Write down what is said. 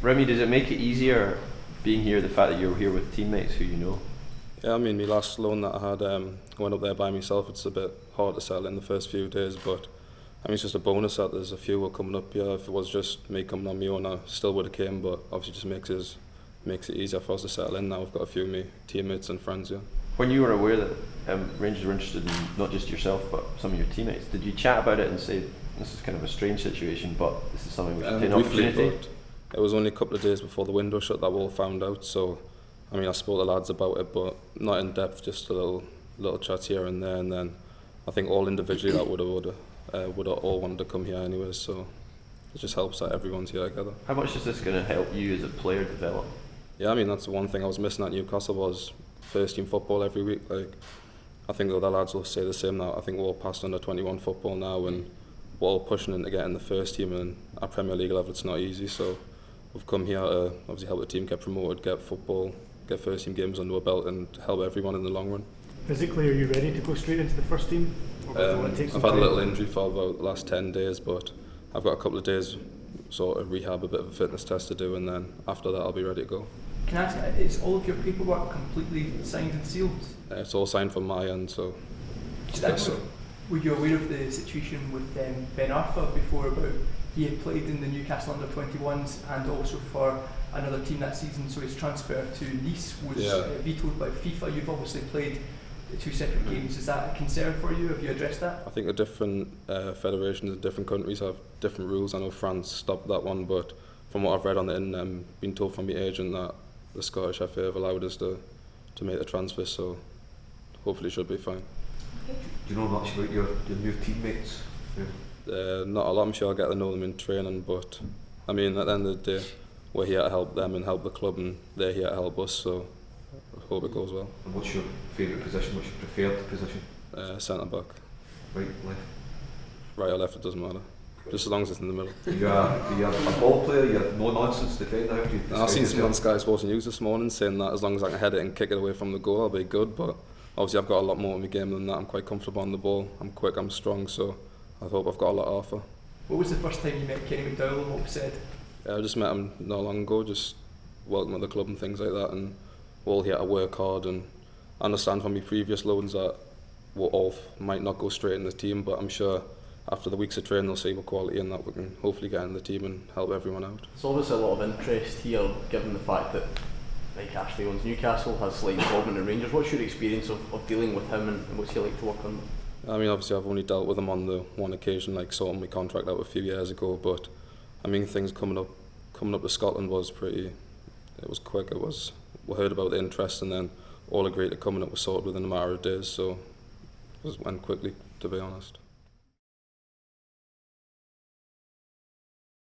Remie, does it make it easier being here, the fact that you're here with teammates who you know? Yeah, I mean, my last loan that I had, went up there by myself. It's a bit hard to settle in the first few days, but I mean, it's just a bonus that there's a few who are coming up here. If it was just me coming on my own, I still would have came, but obviously just makes it easier for us to settle in now. We've got a few of my teammates and friends here. When you were aware that Rangers were interested in not just yourself but some of your teammates, did you chat about it and say, this is kind of a strange situation, but this is something we should take an opportunity? It was only a couple of days before the window shut that we all found out, so I mean, I spoke to the lads about it, but not in depth, just a little chats here and there, and then I think all individually that would have all wanted to come here anyway, so it just helps that everyone's here together. How much is this going to help you as a player develop? Yeah, I mean, that's the one thing I was missing at Newcastle was first team football every week. Like, I think the other lads will say the same now. I think we're all past under 21 football now, and we're all pushing in to get in the first team, and at Premier League level it's not easy, so we've come here to obviously help the team get promoted, get football, get first team games under a belt, and help everyone in the long run. Physically, are you ready to go straight into the first team? I've had a little injury for about the last 10 days, but I've got a couple of days sort of rehab, a bit of a fitness test to do, and then after that I'll be ready to go. Can I ask, is all of your paperwork completely signed and sealed? It's all signed from my end, so yes. Were you aware of the situation with Ben Arfa before, about he had played in the Newcastle under-21s and also for another team that season, so his transfer to Nice was vetoed by FIFA. You've obviously played the two separate games. Is that a concern for you? Have you addressed that? I think the different federations in different countries have different rules. I know France stopped that one, but from what I've read on the internet, been told from my agent that the Scottish FA have allowed us to make the transfer, so hopefully it should be fine. Do you know much about your new teammates? Not a lot. I'm sure I'll get to know them in training, but I mean, at the end of the day, we're here to help them and help the club, and they're here to help us, so I hope it goes well. And what's your favourite position? What's your preferred position? Centre back. Right, left? Right or left, it doesn't matter. Just as long as it's in the middle. You're a ball player, you're no nonsense defender. I've seen someone on Sky Sports News this morning saying that as long as I can head it and kick it away from the goal, I'll be good, but obviously I've got a lot more in my game than that. I'm quite comfortable on the ball, I'm quick, I'm strong, so I hope I've got a lot to offer. What was the first time you met Kenny McDowell and what was said? I just met him not long ago, just welcome at the club and things like that, and we're all here to work hard, and I understand from my previous loans that we all might not go straight in the team, but I'm sure after the weeks of training they'll see what quality and that we can hopefully get in the team and help everyone out. There's obviously a lot of interest here given the fact that Mike Ashley owns Newcastle, has slight involvement in Rangers. What's your experience of dealing with him and what's he like to work on? I mean, obviously I've only dealt with him on the one occasion, like sorting my contract out a few years ago, but I mean things coming up to Scotland was quick. We heard about the interest and then all agreed to come and it was sorted within a matter of days, so it went quickly, to be honest.